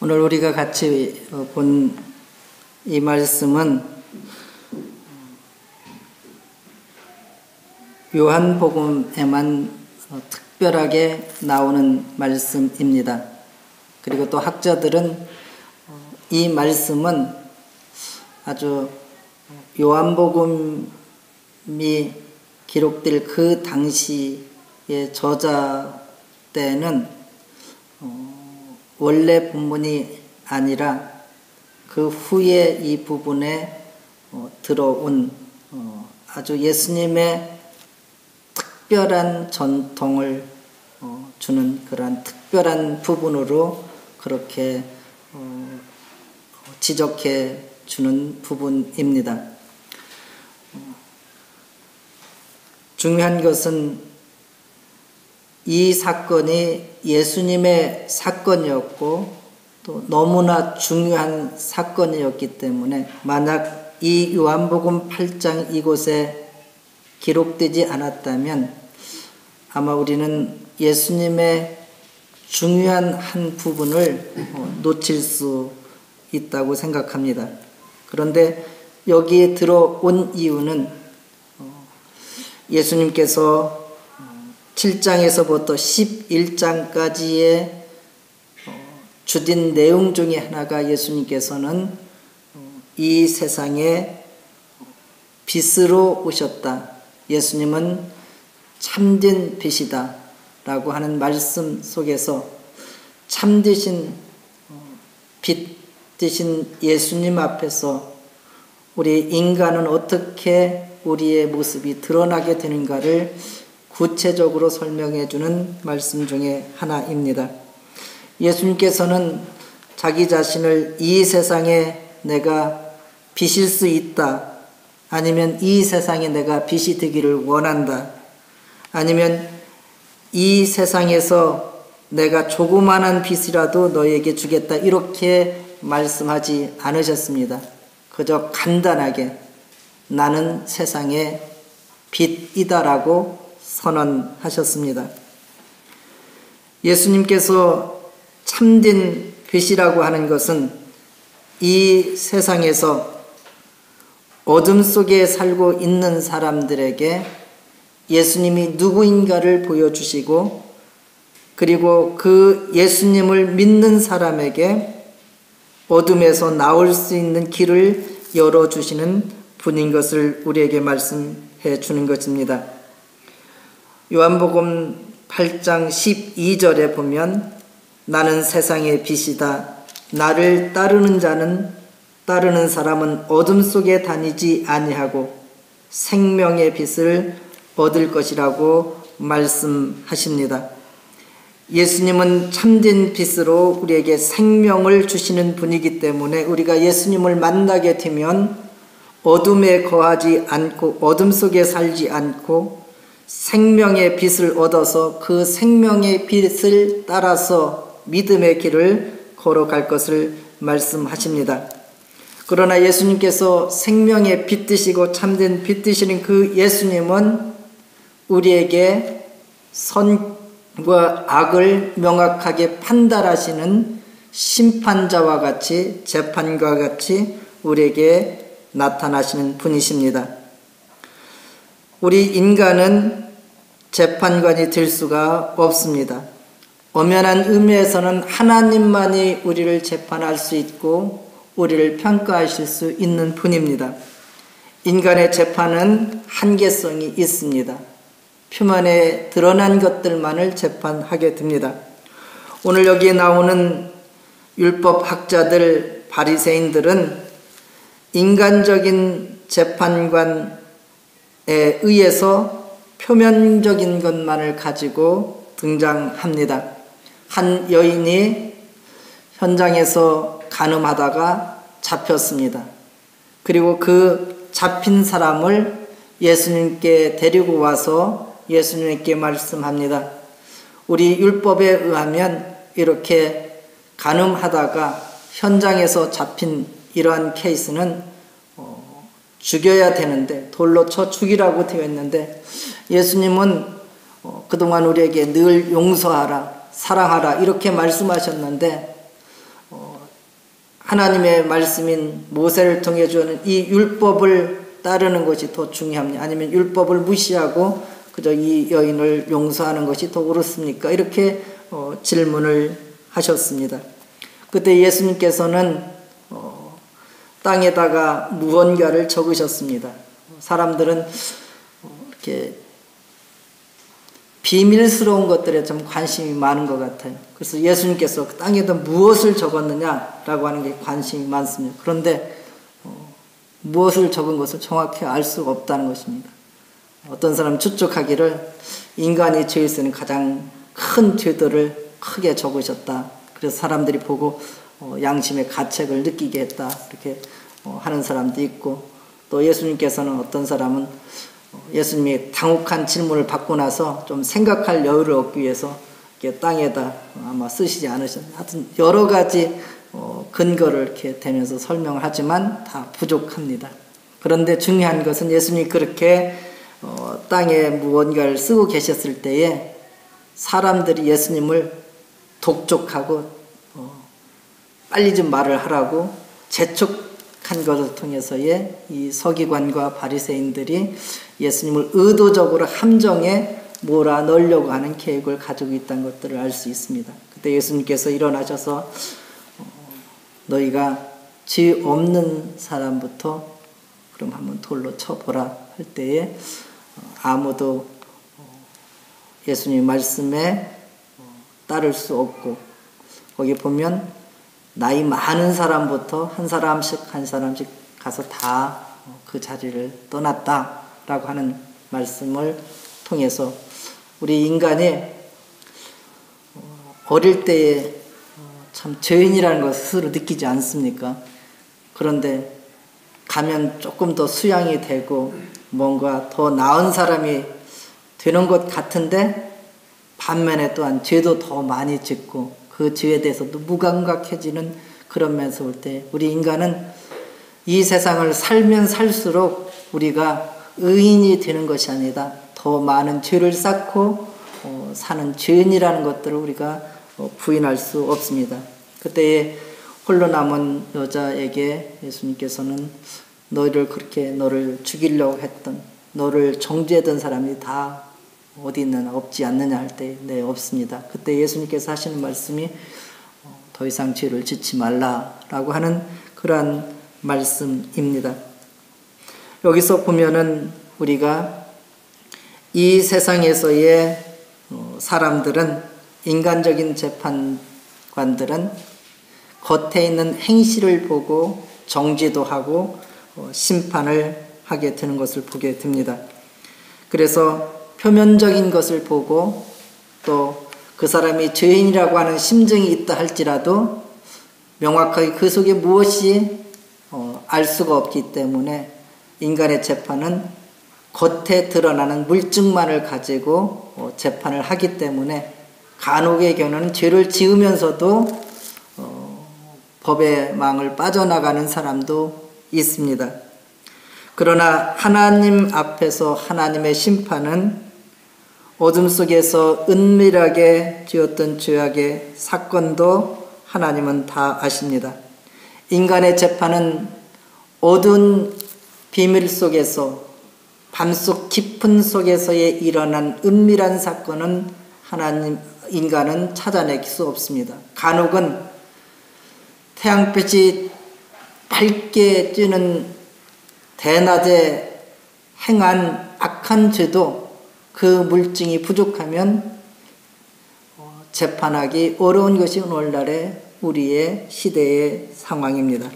오늘 우리가 같이 본 이 말씀은 요한복음에만 특별하게 나오는 말씀입니다. 그리고 또 학자들은 이 말씀은 아주 요한복음이 기록될 그 당시의 저자 때는 원래 본문이 아니라 그 후에 이 부분에 들어온 아주 예수님의 특별한 전통을 주는 그러한 특별한 부분으로 그렇게 지적해 주는 부분입니다. 중요한 것은 이 사건이 예수님의 사건이었고 또 너무나 중요한 사건이었기 때문에 만약 이 요한복음 8장 이곳에 기록되지 않았다면 아마 우리는 예수님의 중요한 한 부분을 놓칠 수 있다고 생각합니다. 그런데 여기에 들어온 이유는 예수님께서 7장에서부터 11장까지의 주된 내용 중에 하나가 예수님께서는 이 세상에 빛으로 오셨다. 예수님은 참된 빛이다. 라고 하는 말씀 속에서 참되신 빛 되신 예수님 앞에서 우리 인간은 어떻게 우리의 모습이 드러나게 되는가를 구체적으로 설명해 주는 말씀 중에 하나입니다. 예수님께서는 자기 자신을 이 세상에 내가 빛일 수 있다. 아니면 이 세상에 내가 빛이 되기를 원한다. 아니면 이 세상에서 내가 조그만한 빛이라도 너에게 주겠다. 이렇게 말씀하지 않으셨습니다. 그저 간단하게 나는 세상의 빛이다라고 선언하셨습니다. 예수님께서 참된 빛이라고 하는 것은 이 세상에서 어둠 속에 살고 있는 사람들에게 예수님이 누구인가를 보여주시고 그리고 그 예수님을 믿는 사람에게 어둠에서 나올 수 있는 길을 열어주시는 분인 것을 우리에게 말씀해 주는 것입니다. 요한복음 8장 12절에 보면 나는 세상의 빛이다. 나를 따르는 사람은 어둠 속에 다니지 아니하고 생명의 빛을 얻을 것이라고 말씀하십니다. 예수님은 참된 빛으로 우리에게 생명을 주시는 분이기 때문에 우리가 예수님을 만나게 되면 어둠에 거하지 않고 어둠 속에 살지 않고 생명의 빛을 얻어서 그 생명의 빛을 따라서 믿음의 길을 걸어갈 것을 말씀하십니다. 그러나 예수님께서 생명의 빛 되시고 참된 빛 되시는 그 예수님은 우리에게 선과 악을 명확하게 판단하시는 심판자와 같이 재판과 같이 우리에게 나타나시는 분이십니다. 우리 인간은 재판관이 될 수가 없습니다. 엄연한 의미에서는 하나님만이 우리를 재판할 수 있고 우리를 평가하실 수 있는 분입니다. 인간의 재판은 한계성이 있습니다. 표면에 드러난 것들만을 재판하게 됩니다. 오늘 여기에 나오는 율법학자들, 바리새인들은 인간적인 재판관에 의해서 표면적인 것만을 가지고 등장합니다. 한 여인이 현장에서 간음하다가 잡혔습니다. 그리고 그 잡힌 사람을 예수님께 데리고 와서 예수님께 말씀합니다. 우리 율법에 의하면 이렇게 간음하다가 현장에서 잡힌 이러한 케이스는 죽여야 되는데 돌로 쳐 죽이라고 되어 있는데 예수님은 그동안 우리에게 늘 용서하라, 사랑하라 이렇게 말씀하셨는데 하나님의 말씀인 모세를 통해 주는 이 율법을 따르는 것이 더 중요합니까? 아니면 율법을 무시하고 그저 이 여인을 용서하는 것이 더 옳습니까? 이렇게 질문을 하셨습니다. 그때 예수님께서는 땅에다가 무언가를 적으셨습니다. 사람들은 이렇게 비밀스러운 것들에 좀 관심이 많은 것 같아요. 그래서 예수님께서 땅에다 무엇을 적었느냐라고 하는 게 관심이 많습니다. 그런데 무엇을 적은 것을 정확히 알 수가 없다는 것입니다. 어떤 사람은 추측하기를 인간이 지을 수 있는 가장 큰 죄들을 크게 적으셨다. 그래서 사람들이 보고 양심의 가책을 느끼게 했다. 이렇게 하는 사람도 있고, 또 예수님께서는 어떤 사람은 예수님이 당혹한 질문을 받고 나서 좀 생각할 여유를 얻기 위해서 이렇게 땅에다 아마 쓰시지 않으셨나요? 하여튼 여러 가지 근거를 이렇게 대면서 설명을 하지만 다 부족합니다. 그런데 중요한 것은 예수님이 그렇게 땅에 무언가를 쓰고 계셨을 때에 사람들이 예수님을 독촉하고 빨리 좀 말을 하라고 재촉한 것을 통해서의 이 서기관과 바리새인들이 예수님을 의도적으로 함정에 몰아넣으려고 하는 계획을 가지고 있다는 것들을 알 수 있습니다. 그때 예수님께서 일어나셔서 너희가 죄 없는 사람부터 그럼 한번 돌로 쳐보라 할 때에 아무도 예수님 말씀에 따를 수 없고, 거기 보면 나이 많은 사람부터 한 사람씩 가서 다 그 자리를 떠났다라고 하는 말씀을 통해서 우리 인간이 어릴 때에 참 죄인이라는 것을 스스로 느끼지 않습니까? 그런데 가면 조금 더 수양이 되고 뭔가 더 나은 사람이 되는 것 같은데 반면에 또한 죄도 더 많이 짓고 그 죄에 대해서도 무감각해지는 그런 면에서 볼 때 우리 인간은 이 세상을 살면 살수록 우리가 의인이 되는 것이 아니라 더 많은 죄를 쌓고 사는 죄인이라는 것들을 우리가 부인할 수 없습니다. 그때에 홀로 남은 여자에게 예수님께서는 너를 죽이려고 했던, 너를 정죄했던 사람이 다 어디 있느냐, 없지 않느냐 할 때 네, 없습니다. 그때 예수님께서 하시는 말씀이 더 이상 죄를 짓지 말라라고 하는 그러한 말씀입니다. 여기서 보면은 우리가 이 세상에서의 사람들은, 인간적인 재판관들은 겉에 있는 행실을 보고 정죄도 하고 심판을 하게 되는 것을 보게 됩니다. 그래서 표면적인 것을 보고 또 그 사람이 죄인이라고 하는 심증이 있다 할지라도 명확하게 그 속에 무엇이 알 수가 없기 때문에 인간의 재판은 겉에 드러나는 물증만을 가지고 재판을 하기 때문에 간혹의 경우는 죄를 지으면서도 법의 망을 빠져나가는 사람도 있습니다. 그러나 하나님 앞에서 하나님의 심판은 어둠 속에서 은밀하게 지었던 죄악의 사건도 하나님은 다 아십니다. 인간의 재판은 어두운 비밀 속에서, 밤속 깊은 속에서의 일어난 은밀한 사건은 인간은 찾아낼 수 없습니다. 간혹은 태양빛이 밝게 쬐는 대낮에 행한 악한 죄도 그 물증이 부족하면 재판하기 어려운 것이 오늘날의 우리의 시대의 상황입니다.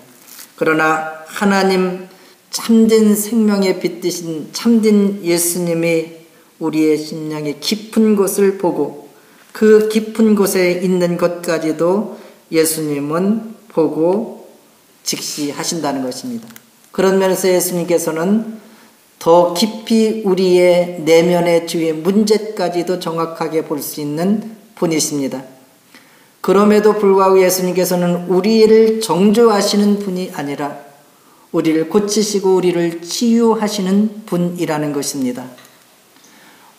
그러나 하나님 참된 생명의 빛 되신 참된 예수님이 우리의 심령의 깊은 곳을 보고 그 깊은 곳에 있는 것까지도 예수님은 보고 직시하신다는 것입니다. 그런 면에서 예수님께서는 더 깊이 우리의 내면의 죄의 문제까지도 정확하게 볼 수 있는 분이십니다. 그럼에도 불구하고 예수님께서는 우리를 정죄하시는 분이 아니라 우리를 고치시고 우리를 치유하시는 분이라는 것입니다.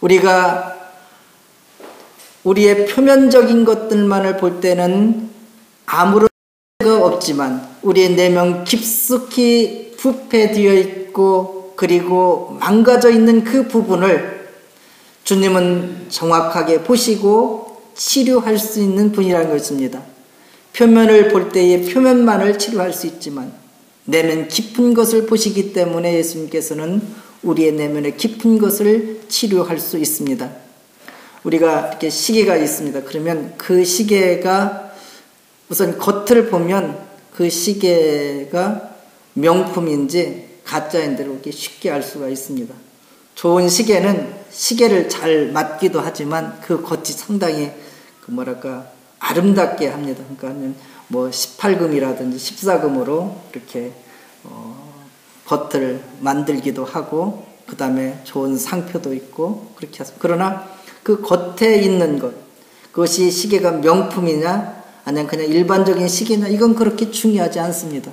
우리가 우리의 표면적인 것들만을 볼 때는 아무런 문제가 없지만 우리의 내면 깊숙이 부패되어 있고 그리고 망가져 있는 그 부분을 주님은 정확하게 보시고 치료할 수 있는 분이라는 것입니다. 표면을 볼 때에 표면만을 치료할 수 있지만 내면 깊은 것을 보시기 때문에 예수님께서는 우리의 내면의 깊은 것을 치료할 수 있습니다. 우리가 이렇게 시계가 있습니다. 그러면 그 시계가 우선 겉을 보면 그 시계가 명품인지 가짜인지 이렇게 쉽게 알 수가 있습니다. 좋은 시계는 시계를 잘 맞기도 하지만 그 겉이 상당히 아름답게 합니다. 그러니까 뭐 18금이라든지 14금으로 이렇게 겉을 만들기도 하고 그 다음에 좋은 상표도 있고 그렇게 하습니다. 그러나 그 겉에 있는 것, 그것이 시계가 명품이냐 아니면 그냥 일반적인 시계냐, 이건 그렇게 중요하지 않습니다.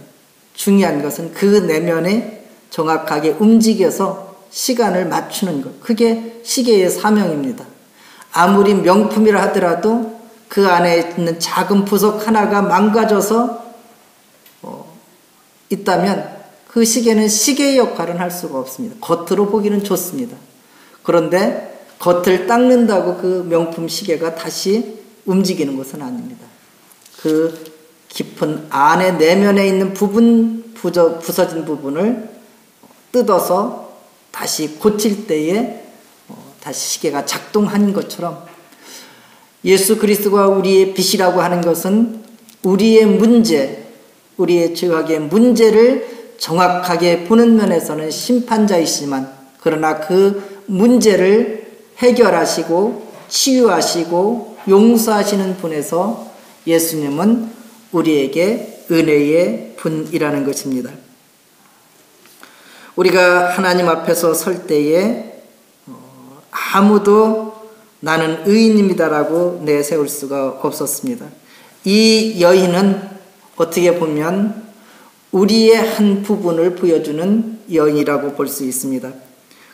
중요한 것은 그 내면에 정확하게 움직여서 시간을 맞추는 것, 그게 시계의 사명입니다. 아무리 명품이라 하더라도 그 안에 있는 작은 부속 하나가 망가져서 있다면 그 시계는 시계의 역할은 할 수가 없습니다. 겉으로 보기는 좋습니다. 그런데 겉을 닦는다고 그 명품 시계가 다시 움직이는 것은 아닙니다. 그 깊은 안에 내면에 있는 부서진 부분을 뜯어서 다시 고칠 때에 다시 시계가 작동하는 것처럼 예수 그리스도가 우리의 빛이라고 하는 것은 우리의 문제, 우리의 죄악의 문제를 정확하게 보는 면에서는 심판자이시지만 그러나 그 문제를 해결하시고 치유하시고 용서하시는 분에서 예수님은 우리에게 은혜의 분이라는 것입니다. 우리가 하나님 앞에서 설 때에 아무도 나는 의인입니다라고 내세울 수가 없었습니다. 이 여인은 어떻게 보면 우리의 한 부분을 보여주는 여인이라고 볼 수 있습니다.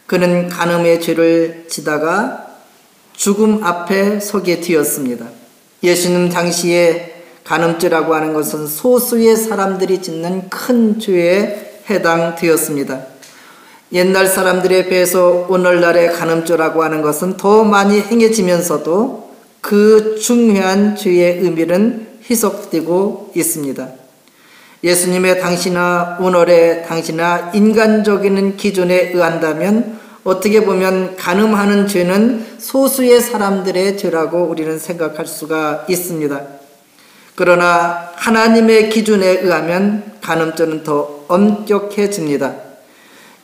그는 간음의 죄를 지다가 죽음 앞에 서게 되었습니다. 예수님 당시에 간음죄라고 하는 것은 소수의 사람들이 짓는 큰 죄에 해당되었습니다. 옛날 사람들에 비해서 오늘날의 간음죄라고 하는 것은 더 많이 행해지면서도 그 중요한 죄의 의미는 희석되고 있습니다. 예수님의 당시나 오늘의 당시나 인간적인 기준에 의한다면 어떻게 보면 간음하는 죄는 소수의 사람들의 죄라고 우리는 생각할 수가 있습니다. 그러나 하나님의 기준에 의하면 간음죄는 더 엄격해집니다.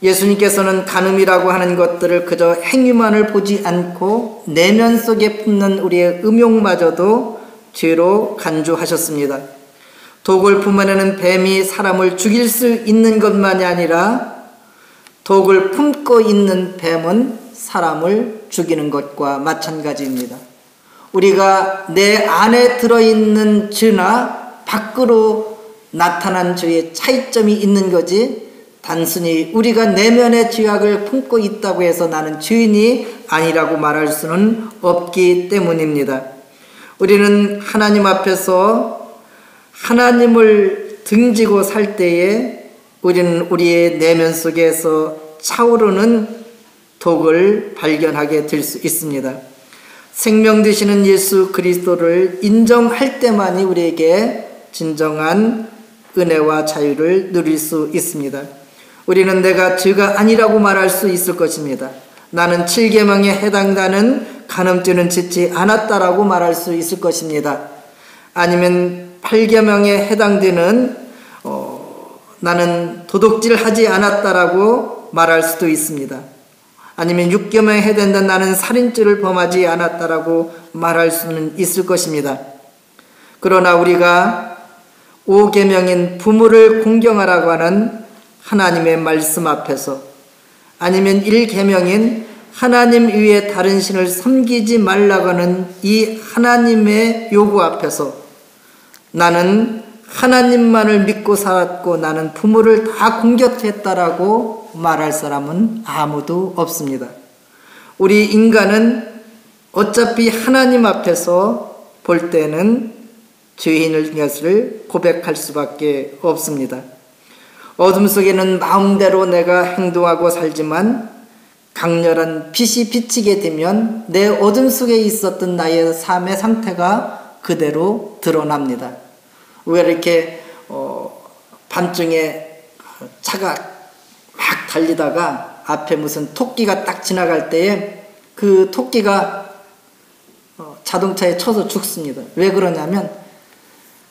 예수님께서는 간음이라고 하는 것들을 그저 행위만을 보지 않고 내면 속에 품는 우리의 음욕마저도 죄로 간주하셨습니다. 독을 품어내는 뱀이 사람을 죽일 수 있는 것만이 아니라 독을 품고 있는 뱀은 사람을 죽이는 것과 마찬가지입니다. 우리가 내 안에 들어있는 죄나 밖으로 나타난 죄의 차이점이 있는 거지 단순히 우리가 내면의 죄악을 품고 있다고 해서 나는 죄인이 아니라고 말할 수는 없기 때문입니다. 우리는 하나님 앞에서 하나님을 등지고 살 때에 우리는 우리의 내면 속에서 차오르는 독을 발견하게 될 수 있습니다. 생명 되시는 예수 그리스도를 인정할 때만이 우리에게 진정한 은혜와 자유를 누릴 수 있습니다. 우리는 내가 죄가 아니라고 말할 수 있을 것입니다. 나는 7계명에 해당되는 간음죄는 짓지 않았다라고 말할 수 있을 것입니다. 아니면 8계명에 해당되는 나는 도둑질하지 않았다라고 말할 수도 있습니다. 아니면 6계명에 해당되는 나는 살인죄를 범하지 않았다라고 말할 수는 있을 것입니다. 그러나 우리가 5계명인 부모를 공경하라고 하는 하나님의 말씀 앞에서 아니면 1계명인 하나님 위에 다른 신을 섬기지 말라고 하는 이 하나님의 요구 앞에서 나는 하나님만을 믿고 살았고 나는 부모를 다 공격했다라고 말할 사람은 아무도 없습니다. 우리 인간은 어차피 하나님 앞에서 볼 때는 죄인을 것을 고백할 수밖에 없습니다. 어둠 속에는 마음대로 내가 행동하고 살지만 강렬한 빛이 비치게 되면 내 어둠 속에 있었던 나의 삶의 상태가 그대로 드러납니다. 왜 이렇게 밤중에 차가 막 달리다가 앞에 무슨 토끼가 딱 지나갈 때에 그 토끼가 자동차에 쳐서 죽습니다. 왜 그러냐면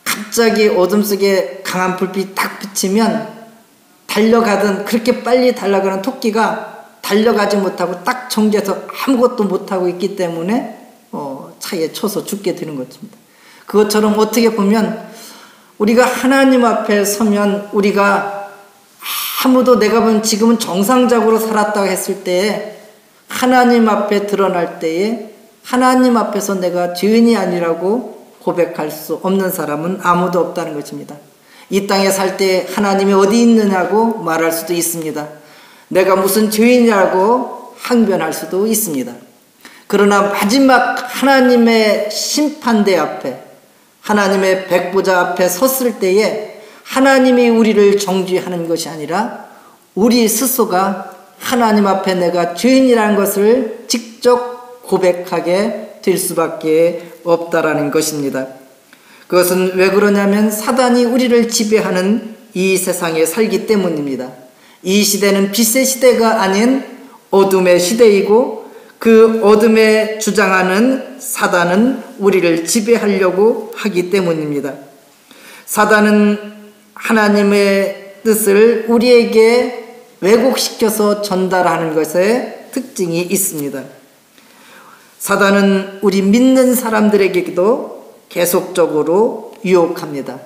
갑자기 어둠 속에 강한 불빛이 딱 비치면 달려가던 그렇게 빨리 달려가는 토끼가 달려가지 못하고 딱 정지해서 아무것도 못하고 있기 때문에 차에 쳐서 죽게 되는 것입니다. 그것처럼 어떻게 보면 우리가 하나님 앞에 서면 우리가 아무도 내가 보면 지금은 정상적으로 살았다고 했을 때에 하나님 앞에 드러날 때에 하나님 앞에서 내가 죄인이 아니라고 고백할 수 없는 사람은 아무도 없다는 것입니다. 이 땅에 살 때 하나님이 어디 있느냐고 말할 수도 있습니다. 내가 무슨 죄인이라고 항변할 수도 있습니다. 그러나 마지막 하나님의 심판대 앞에 하나님의 백보자 앞에 섰을 때에 하나님이 우리를 정죄하는 것이 아니라 우리 스스로가 하나님 앞에 내가 죄인이라는 것을 직접 고백하게 될 수밖에 없다라는 것입니다. 그것은 왜 그러냐면 사단이 우리를 지배하는 이 세상에 살기 때문입니다. 이 시대는 빛의 시대가 아닌 어둠의 시대이고 그 어둠에 주장하는 사단은 우리를 지배하려고 하기 때문입니다. 사단은 하나님의 뜻을 우리에게 왜곡시켜서 전달하는 것에 특징이 있습니다. 사단은 우리 믿는 사람들에게도 계속적으로 유혹합니다.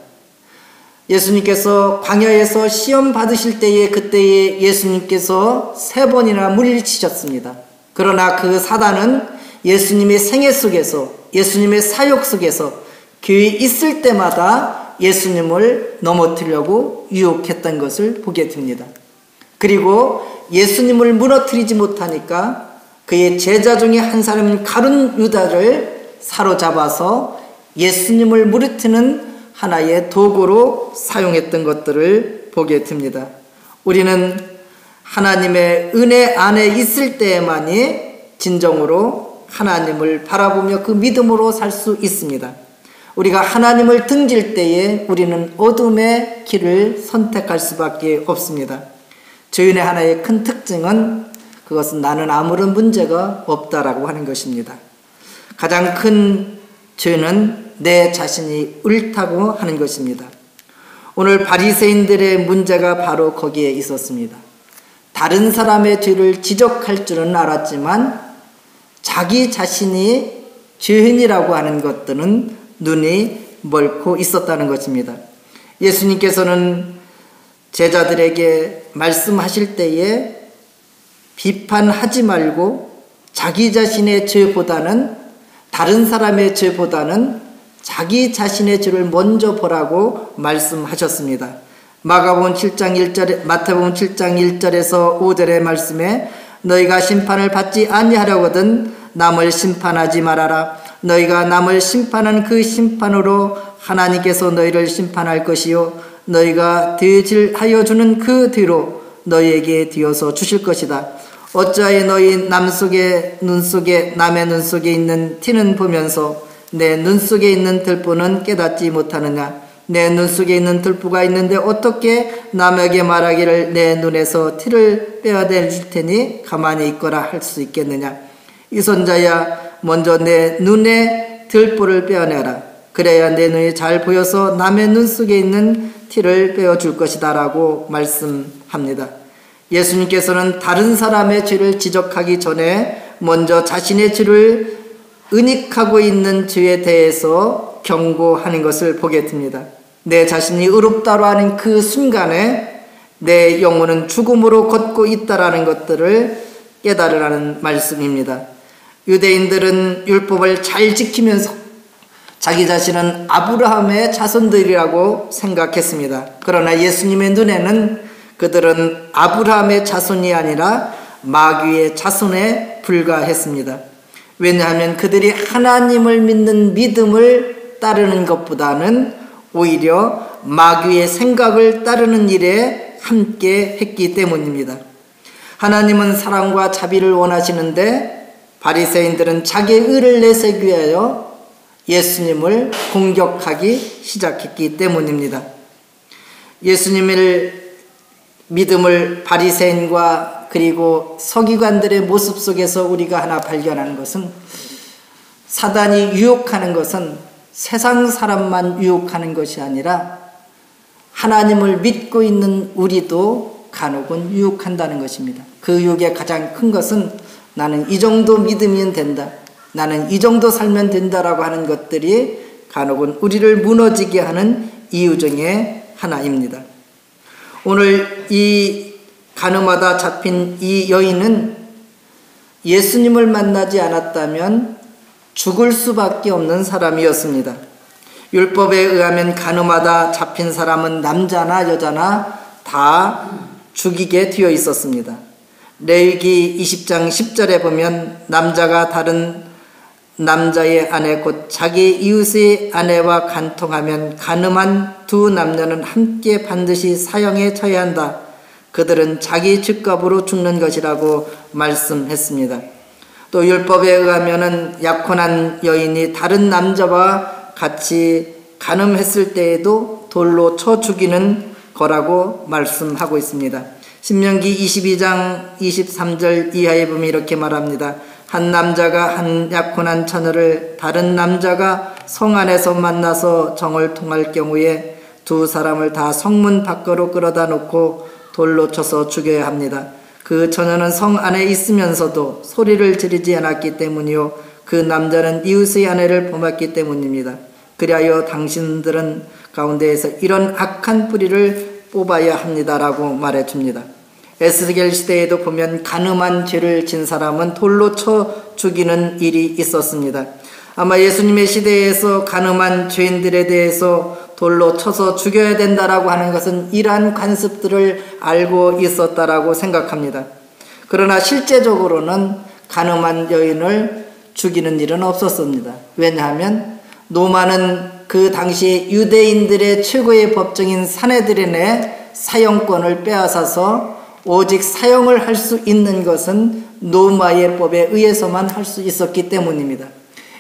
예수님께서 광야에서 시험 받으실 때에 그때에 예수님께서 3번이나 물리치셨습니다. 그러나 그 사단은 예수님의 생애 속에서 예수님의 사역 속에서 교회에 있을 때마다 예수님을 넘어뜨리려고 유혹했던 것을 보게 됩니다. 그리고 예수님을 무너뜨리지 못하니까 그의 제자 중에 한 사람인 가룟 유다를 사로잡아서 예수님을 무너뜨리는 하나의 도구로 사용했던 것들을 보게 됩니다. 우리는 하나님의 은혜 안에 있을 때만이 진정으로 하나님을 바라보며 그 믿음으로 살 수 있습니다. 우리가 하나님을 등질 때에 우리는 어둠의 길을 선택할 수밖에 없습니다. 죄인의 하나의 큰 특징은 그것은 나는 아무런 문제가 없다라고 하는 것입니다. 가장 큰 죄는 내 자신이 옳다고 하는 것입니다. 오늘 바리새인들의 문제가 바로 거기에 있었습니다. 다른 사람의 죄를 지적할 줄은 알았지만 자기 자신이 죄인이라고 하는 것들은 눈이 멀고 있었다는 것입니다. 예수님께서는 제자들에게 말씀하실 때에 비판하지 말고 자기 자신의 죄보다는 다른 사람의 죄보다는 자기 자신의 죄를 먼저 보라고 말씀하셨습니다. 마태복음 7장 1절에서 5절의 말씀에 너희가 심판을 받지 아니하려거든 남을 심판하지 말아라. 너희가 남을 심판한 그 심판으로 하나님께서 너희를 심판할 것이요 너희가 되질하여 주는 그 뒤로 너희에게 뒤어서 주실 것이다. 어찌하여 너희 남의 눈 속에 있는 티는 보면서 내 눈 속에 있는 들보는 깨닫지 못하느냐. 내 눈 속에 있는 들보가 있는데 어떻게 남에게 말하기를 내 눈에서 티를 빼어낼 테니 가만히 있거라 할 수 있겠느냐. 이 손자야 먼저 내 눈에 들보를 빼어내라. 그래야 내 눈이 잘 보여서 남의 눈 속에 있는 티를 빼어줄 것이다 라고 말씀합니다. 예수님께서는 다른 사람의 죄를 지적하기 전에 먼저 자신의 죄를 은닉하고 있는 죄에 대해서 경고하는 것을 보게 됩니다. 내 자신이 의롭다로 하는 그 순간에 내 영혼은 죽음으로 걷고 있다라는 것들을 깨달으라는 말씀입니다. 유대인들은 율법을 잘 지키면서 자기 자신은 아브라함의 자손들이라고 생각했습니다. 그러나 예수님의 눈에는 그들은 아브라함의 자손이 아니라 마귀의 자손에 불과했습니다. 왜냐하면 그들이 하나님을 믿는 믿음을 따르는 것보다는 오히려 마귀의 생각을 따르는 일에 함께 했기 때문입니다. 하나님은 사랑과 자비를 원하시는데 바리새인들은 자기의 의를 내세우기 위하여 예수님을 공격하기 시작했기 때문입니다. 예수님의 믿음을 바리새인과 그리고 서기관들의 모습 속에서 우리가 하나 발견하는 것은, 사단이 유혹하는 것은 세상 사람만 유혹하는 것이 아니라 하나님을 믿고 있는 우리도 간혹은 유혹한다는 것입니다. 그 유혹의 가장 큰 것은 나는 이 정도 믿으면 된다, 나는 이 정도 살면 된다라고 하는 것들이 간혹은 우리를 무너지게 하는 이유 중에 하나입니다. 오늘 이 가늠하다 잡힌 이 여인은 예수님을 만나지 않았다면 죽을 수밖에 없는 사람이었습니다. 율법에 의하면 가늠하다 잡힌 사람은 남자나 여자나 다 죽이게 되어 있었습니다. 레위기 20장 10절에 보면 남자가 다른 남자의 아내 곧 자기 이웃의 아내와 간통하면 간음한 두 남녀는 함께 반드시 사형에 처해야 한다. 그들은 자기 즉값으로 죽는 것이라고 말씀했습니다. 또 율법에 의하면은 약혼한 여인이 다른 남자와 같이 간음했을 때에도 돌로 쳐 죽이는 거라고 말씀하고 있습니다. 신명기 22장 23절 이하에 보면 이렇게 말합니다. 한 남자가 한 약혼한 처녀를 다른 남자가 성 안에서 만나서 정을 통할 경우에 두 사람을 다 성문 밖으로 끌어다 놓고 돌로 쳐서 죽여야 합니다. 그 처녀는 성 안에 있으면서도 소리를 지르지 않았기 때문이요, 그 남자는 이웃의 아내를 범했기 때문입니다. 그리하여 당신들은 가운데에서 이런 악한 뿌리를 뽑아야 합니다라고 말해줍니다. 에스겔 시대에도 보면 간음한 죄를 진 사람은 돌로 쳐 죽이는 일이 있었습니다. 아마 예수님의 시대에서 간음한 죄인들에 대해서 돌로 쳐서 죽여야 된다라고 하는 것은 이러한 관습들을 알고 있었다라고 생각합니다. 그러나 실제적으로는 간음한 여인을 죽이는 일은 없었습니다. 왜냐하면 로마는 그 당시 유대인들의 최고의 법정인 산헤드린의 사형권을 빼앗아서 오직 사형을 할 수 있는 것은 로마의 법에 의해서만 할 수 있었기 때문입니다.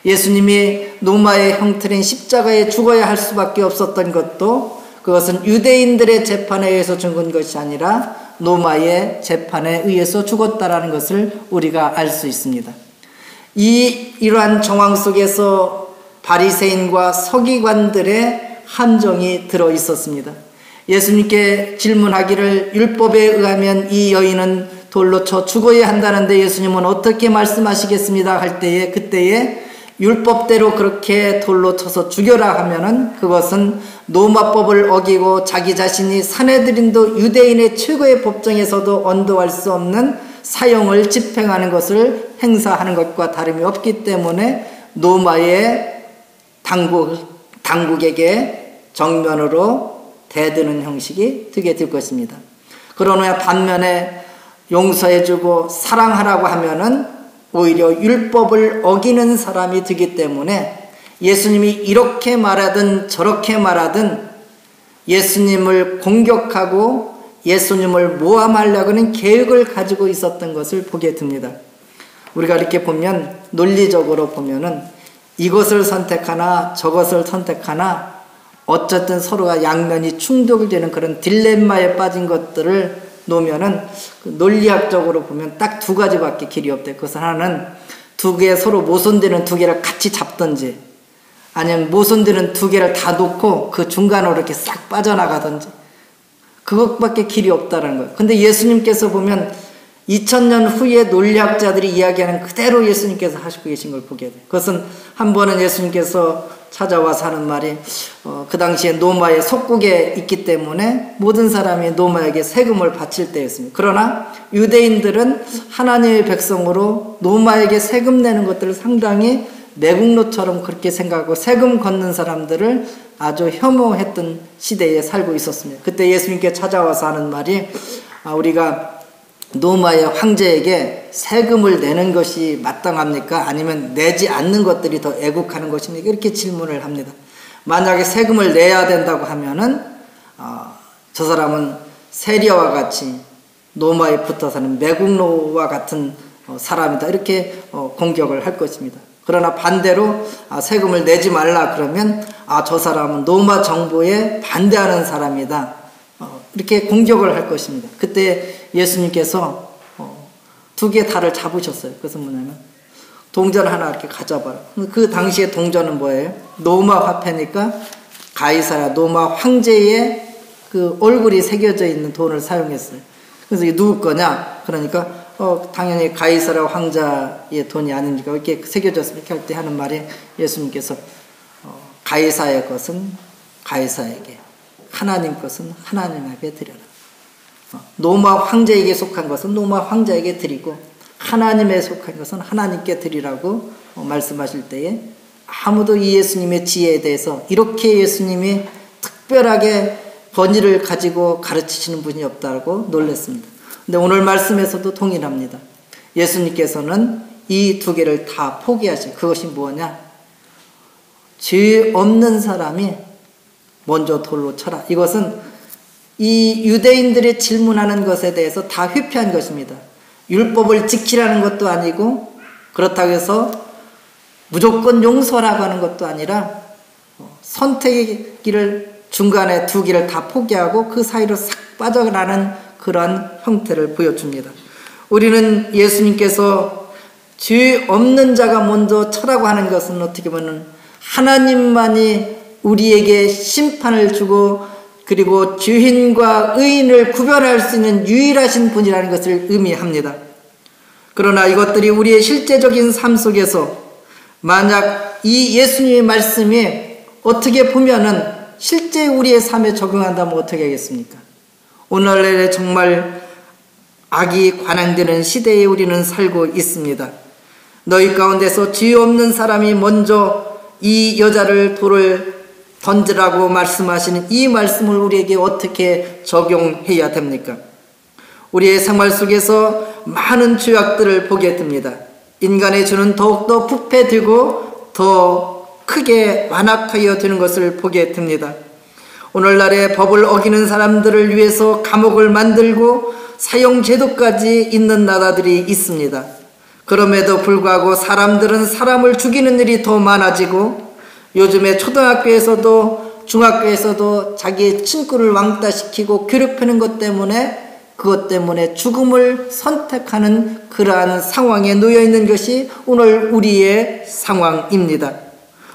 예수님이 로마의 형틀인 십자가에 죽어야 할 수밖에 없었던 것도 그것은 유대인들의 재판에 의해서 죽은 것이 아니라 로마의 재판에 의해서 죽었다라는 것을 우리가 알 수 있습니다. 이러한 정황 속에서 바리새인과 서기관들의 함정이 들어 있었습니다. 예수님께 질문하기를 율법에 의하면 이 여인은 돌로 쳐 죽어야 한다는데 예수님은 어떻게 말씀하시겠습니다 할 때에, 그때에 율법대로 그렇게 돌로 쳐서 죽여라 하면은 그것은 로마법을 어기고 자기 자신이 산헤드린도 유대인의 최고의 법정에서도 언도할 수 없는 사형을 집행하는 것을 행사하는 것과 다름이 없기 때문에 로마의 당국에게 정면으로 대드는 형식이 되게 될 것입니다. 그러나 반면에 용서해주고 사랑하라고 하면은 오히려 율법을 어기는 사람이 되기 때문에 예수님이 이렇게 말하든 저렇게 말하든 예수님을 공격하고 예수님을 모함하려고 하는 계획을 가지고 있었던 것을 보게 됩니다. 우리가 이렇게 보면 논리적으로 보면은 이것을 선택하나 저것을 선택하나 어쨌든 서로가 양면이 충돌되는 그런 딜레마에 빠진 것들을 놓으면은 논리학적으로 보면 딱 두 가지밖에 길이 없대. 그것은 하나는 두 개 서로 모순되는 두 개를 같이 잡든지, 아니면 모순되는 두 개를 다 놓고 그 중간으로 이렇게 싹 빠져나가든지, 그것밖에 길이 없다는 거예요. 근데 예수님께서 보면 2000년 후에 논리학자들이 이야기하는 그대로 예수님께서 하시고 계신 걸 보게 돼요. 그것은 한 번은 예수님께서 찾아와서 하는 말이 그 당시에 로마의 속국에 있기 때문에 모든 사람이 로마에게 세금을 바칠 때였습니다. 그러나 유대인들은 하나님의 백성으로 로마에게 세금 내는 것들을 상당히 매국노처럼 그렇게 생각하고 세금 걷는 사람들을 아주 혐오했던 시대에 살고 있었습니다. 그때 예수님께 찾아와서 하는 말이 우리가 로마의 황제에게 세금을 내는 것이 마땅합니까? 아니면 내지 않는 것들이 더 애국하는 것입니까? 이렇게 질문을 합니다. 만약에 세금을 내야 된다고 하면은 저 사람은 세리와 같이 노마에 붙어 사는 매국노와 같은 사람이다, 이렇게 공격을 할 것입니다. 그러나 반대로 세금을 내지 말라 그러면 저 사람은 노마 정부에 반대하는 사람이다, 이렇게 공격을 할 것입니다. 그때 예수님께서 두 개 달을 잡으셨어요. 그것은 뭐냐면 동전 하나 이렇게 가져봐라. 그 당시에 동전은 뭐예요? 노마 화폐니까 가이사랴 노마 황제의 그 얼굴이 새겨져 있는 돈을 사용했어요. 그래서 이게 누구 거냐? 그러니까 당연히 가이사랴 황자의 돈이 아니니까 이렇게 새겨져서 이렇게 할 때 하는 말이, 예수님께서 가이사의 것은 가이사에게, 하나님 것은 하나님에게 드려라. 노마 황제에게 속한 것은 노마 황자에게 드리고 하나님에 속한 것은 하나님께 드리라고 말씀하실 때에 아무도 이 예수님의 지혜에 대해서 이렇게 예수님이 특별하게 권위를 가지고 가르치시는 분이 없다고 놀랐습니다. 근데 오늘 말씀에서도 동일합니다. 예수님께서는 이 두 개를 다 포기하시고, 그것이 뭐냐? 죄 없는 사람이 먼저 돌로 쳐라. 이것은 이 유대인들이 질문하는 것에 대해서 다 회피한 것입니다. 율법을 지키라는 것도 아니고, 그렇다고 해서 무조건 용서라고 하는 것도 아니라 선택의 길을, 중간에 두 길을 다 포기하고 그 사이로 싹 빠져나가는 그런 형태를 보여줍니다. 우리는 예수님께서 죄 없는 자가 먼저 쳐라고 하는 것은 어떻게 보면 하나님만이 우리에게 심판을 주고 그리고 죄인과 의인을 구별할 수 있는 유일하신 분이라는 것을 의미합니다. 그러나 이것들이 우리의 실제적인 삶 속에서 만약 이 예수님의 말씀이 어떻게 보면은 실제 우리의 삶에 적용한다면 어떻게 하겠습니까? 오늘날에 정말 악이 관행되는 시대에 우리는 살고 있습니다. 너희 가운데서 죄 없는 사람이 먼저 이 여자를 돌을 던지라고 말씀하시는 이 말씀을 우리에게 어떻게 적용해야 됩니까? 우리의 생활 속에서 많은 죄악들을 보게 됩니다. 인간의 죄는 더욱더 부패되고 더 크게 완악하여 되는 것을 보게 됩니다. 오늘날의 법을 어기는 사람들을 위해서 감옥을 만들고 사형제도까지 있는 나라들이 있습니다. 그럼에도 불구하고 사람들은 사람을 죽이는 일이 더 많아지고, 요즘에 초등학교에서도 중학교에서도 자기의 친구를 왕따시키고 괴롭히는 것 때문에, 그것 때문에 죽음을 선택하는 그러한 상황에 놓여 있는 것이 오늘 우리의 상황입니다.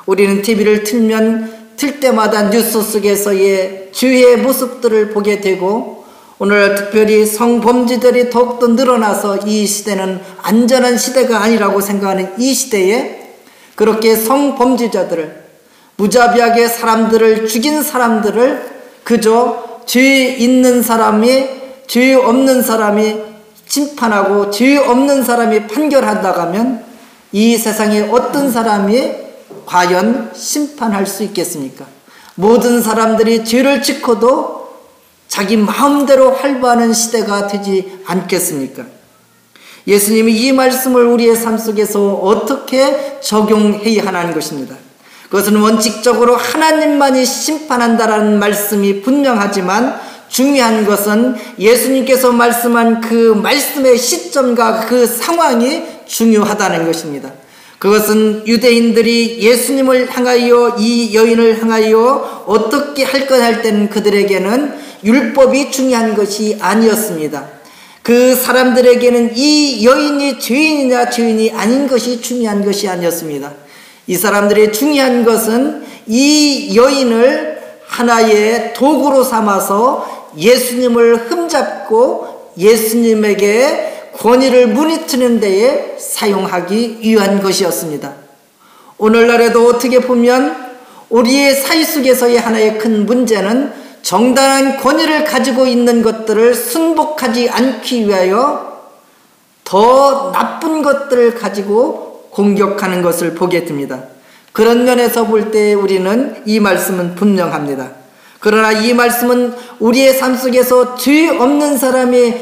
우리는 TV를 틀 때마다 뉴스 속에서의 죄의 모습들을 보게 되고, 오늘 특별히 성범죄들이 더욱더 늘어나서 이 시대는 안전한 시대가 아니라고 생각하는 이 시대에 그렇게 성범죄자들을, 무자비하게 사람들을 죽인 사람들을 그저 죄 있는 사람이, 죄 없는 사람이 심판하고 죄 없는 사람이 판결한다고 하면 이 세상에 어떤 사람이 과연 심판할 수 있겠습니까? 모든 사람들이 죄를 짓고도 자기 마음대로 활보하는 시대가 되지 않겠습니까? 예수님이 이 말씀을 우리의 삶 속에서 어떻게 적용해야 하는 것입니다. 그것은 원칙적으로 하나님만이 심판한다라는 말씀이 분명하지만, 중요한 것은 예수님께서 말씀한 그 말씀의 시점과 그 상황이 중요하다는 것입니다. 그것은 유대인들이 예수님을 향하여, 이 여인을 향하여 어떻게 할 것 할 때는 그들에게는 율법이 중요한 것이 아니었습니다. 그 사람들에게는 이 여인이 죄인이냐 죄인이 아닌 것이 중요한 것이 아니었습니다. 이 사람들의 중요한 것은 이 여인을 하나의 도구로 삼아서 예수님을 흠잡고 예수님에게 권위를 무너뜨리는 데에 사용하기 위한 것이었습니다. 오늘날에도 어떻게 보면 우리의 사회 속에서의 하나의 큰 문제는 정당한 권위를 가지고 있는 것들을 순복하지 않기 위하여 더 나쁜 것들을 가지고 공격하는 것을 보게 됩니다. 그런 면에서 볼 때 우리는 이 말씀은 분명합니다. 그러나 이 말씀은 우리의 삶 속에서 죄 없는 사람이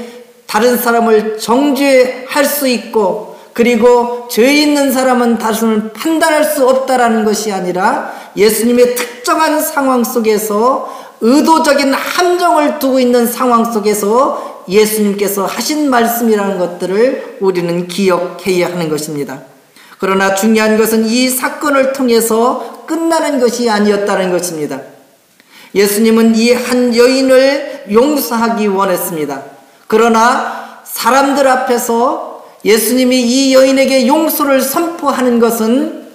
다른 사람을 정죄할 수 있고, 그리고 죄 있는 사람은 다시는 판단할 수 없다라는 것이 아니라 예수님의 특정한 상황 속에서 의도적인 함정을 두고 있는 상황 속에서 예수님께서 하신 말씀이라는 것들을 우리는 기억해야 하는 것입니다. 그러나 중요한 것은 이 사건을 통해서 끝나는 것이 아니었다는 것입니다. 예수님은 이 한 여인을 용서하기 원했습니다. 그러나 사람들 앞에서 예수님이 이 여인에게 용서를 선포하는 것은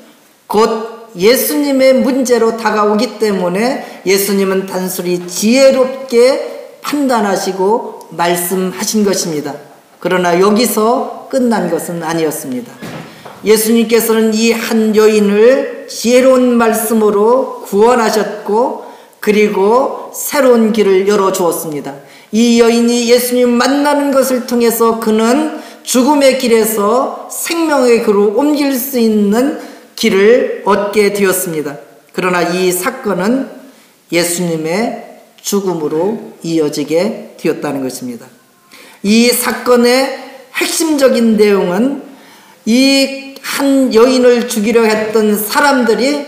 곧 예수님의 문제로 다가오기 때문에 예수님은 단순히 지혜롭게 판단하시고 말씀하신 것입니다. 그러나 여기서 끝난 것은 아니었습니다. 예수님께서는 이 한 여인을 지혜로운 말씀으로 구원하셨고 그리고 새로운 길을 열어주었습니다. 이 여인이 예수님 만나는 것을 통해서 그는 죽음의 길에서 생명의 길로 옮길 수 있는 길을 얻게 되었습니다. 그러나 이 사건은 예수님의 죽음으로 이어지게 되었다는 것입니다. 이 사건의 핵심적인 내용은 이 한 여인을 죽이려 했던 사람들이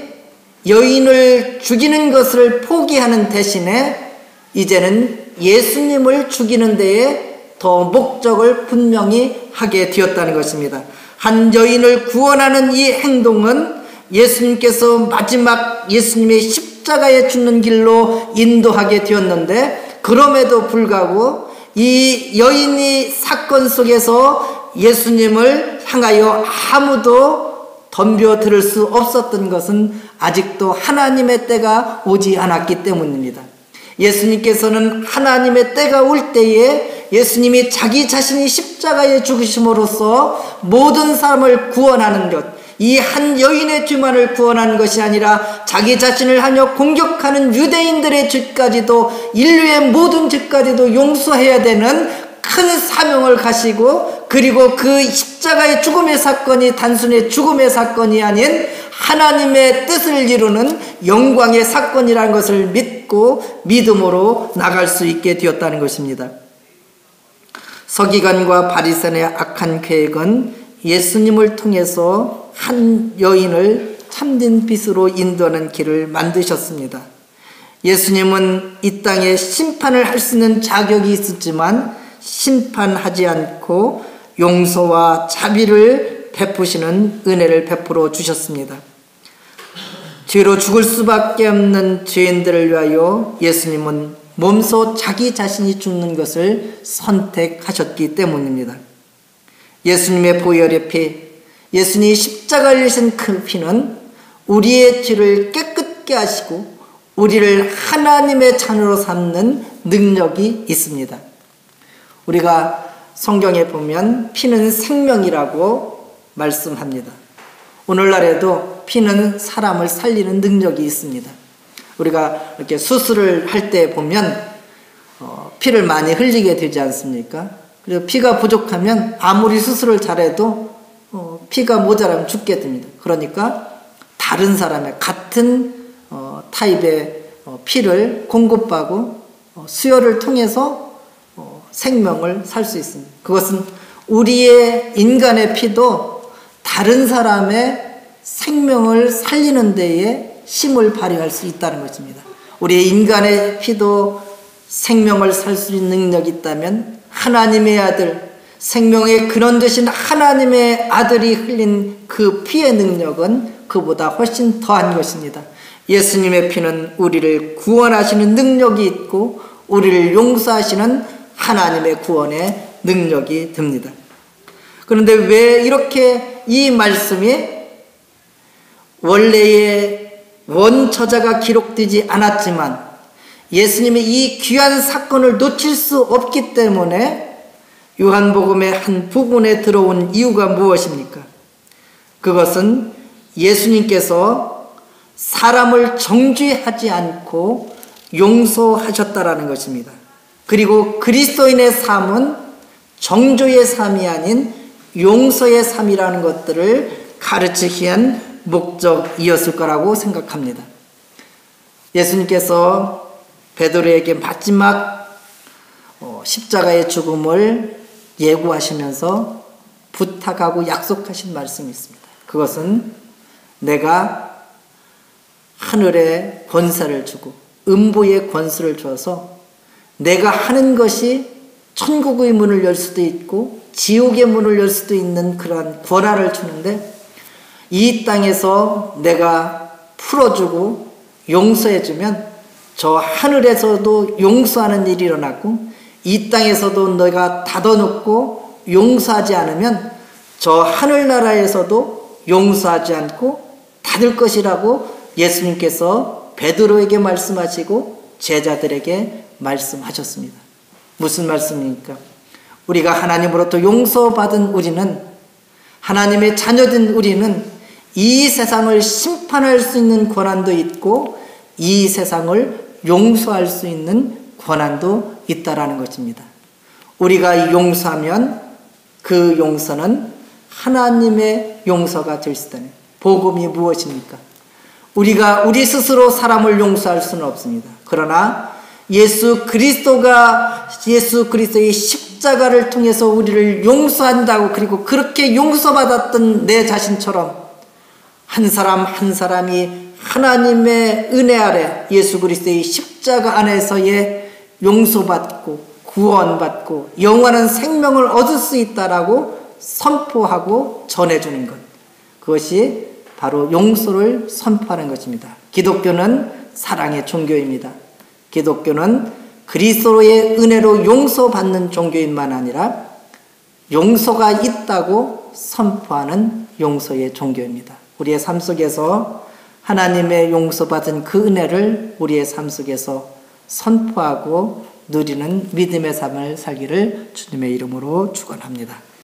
여인을 죽이는 것을 포기하는 대신에 이제는 예수님을 죽이는 데에 더 목적을 분명히 하게 되었다는 것입니다. 한 여인을 구원하는 이 행동은 예수님께서 마지막 예수님의 십자가에 죽는 길로 인도하게 되었는데 그럼에도 불구하고 이 여인이 사건 속에서 예수님을 향하여 아무도 덤벼들을 수 없었던 것은 아직도 하나님의 때가 오지 않았기 때문입니다. 예수님께서는 하나님의 때가 올 때에 예수님이 자기 자신이 십자가에 죽으심으로써 모든 사람을 구원하는 것, 이 한 여인의 죄만을 구원하는 것이 아니라 자기 자신을 하며 공격하는 유대인들의 죄까지도 인류의 모든 죄까지도 용서해야 되는 큰 사명을 가시고 그리고 그 십자가의 죽음의 사건이 단순히 죽음의 사건이 아닌 하나님의 뜻을 이루는 영광의 사건이라는 것을 믿고 믿음으로 나갈 수 있게 되었다는 것입니다. 서기관과 바리새인의 악한 계획은 예수님을 통해서 한 여인을 참된 빛으로 인도하는 길을 만드셨습니다. 예수님은 이 땅에 심판을 할 수 있는 자격이 있었지만 심판하지 않고 용서와 자비를 베푸시는 은혜를 베풀어 주셨습니다. 죄로 죽을 수밖에 없는 죄인들을 위하여 예수님은 몸소 자기 자신이 죽는 것을 선택하셨기 때문입니다. 예수님의 보혈의 피, 예수님이 십자가를 지신 그 피는 우리의 죄를 깨끗게 하시고 우리를 하나님의 자녀로 삼는 능력이 있습니다. 우리가 성경에 보면 피는 생명이라고 말씀합니다. 오늘날에도 피는 사람을 살리는 능력이 있습니다. 우리가 이렇게 수술을 할 때 보면 피를 많이 흘리게 되지 않습니까? 그리고 피가 부족하면 아무리 수술을 잘해도 피가 모자라면 죽게 됩니다. 그러니까 다른 사람의 같은 타입의 피를 공급하고 수혈을 통해서 생명을 살 수 있습니다. 그것은 우리의 인간의 피도 다른 사람의 생명을 살리는 데에 힘을 발휘할 수 있다는 것입니다. 우리의 인간의 피도 생명을 살 수 있는 능력이 있다면 하나님의 아들, 생명의 근원 되신 하나님의 아들이 흘린 그 피의 능력은 그보다 훨씬 더한 것입니다. 예수님의 피는 우리를 구원하시는 능력이 있고 우리를 용서하시는 하나님의 구원의 능력이 됩니다. 그런데 왜 이렇게 이 말씀이 원래의 원저자가 기록되지 않았지만 예수님이 이 귀한 사건을 놓칠 수 없기 때문에 요한복음의 한 부분에 들어온 이유가 무엇입니까? 그것은 예수님께서 사람을 정죄하지 않고 용서하셨다라는 것입니다. 그리고 그리스도인의 삶은 정죄의 삶이 아닌 용서의 삶이라는 것들을 가르치기 위한 목적이었을 거라고 생각합니다. 예수님께서 베드로에게 마지막 십자가의 죽음을 예고하시면서 부탁하고 약속하신 말씀이 있습니다. 그것은 내가 하늘에 권세를 주고 음부의 권수를 줘서 내가 하는 것이 천국의 문을 열 수도 있고 지옥의 문을 열 수도 있는 그러한 권한을 주는데, 이 땅에서 내가 풀어주고 용서해주면 저 하늘에서도 용서하는 일이 일어나고, 이 땅에서도 내가 닫아놓고 용서하지 않으면 저 하늘나라에서도 용서하지 않고 닫을 것이라고 예수님께서 베드로에게 말씀하시고 제자들에게 말씀하셨습니다. 무슨 말씀입니까? 우리가 하나님으로부터 용서받은 우리는, 하나님의 자녀된 우리는 이 세상을 심판할 수 있는 권한도 있고 이 세상을 용서할 수 있는 권한도 있다라는 것입니다. 우리가 용서하면 그 용서는 하나님의 용서가 될 수 있다는, 복음이 무엇입니까? 우리가 우리 스스로 사람을 용서할 수는 없습니다. 그러나 예수 그리스도의 십자가를 통해서 우리를 용서한다고, 그리고 그렇게 용서받았던 내 자신처럼 한 사람 한 사람이 하나님의 은혜 아래 예수 그리스도의 십자가 안에서의 용서받고 구원받고 영원한 생명을 얻을 수 있다라고 선포하고 전해주는 것, 그것이 바로 용서를 선포하는 것입니다. 기독교는 사랑의 종교입니다. 기독교는 그리스도의 은혜로 용서받는 종교인만 아니라 용서가 있다고 선포하는 용서의 종교입니다. 우리의 삶 속에서 하나님의 용서받은 그 은혜를 우리의 삶 속에서 선포하고 누리는 믿음의 삶을 살기를 주님의 이름으로 축원합니다.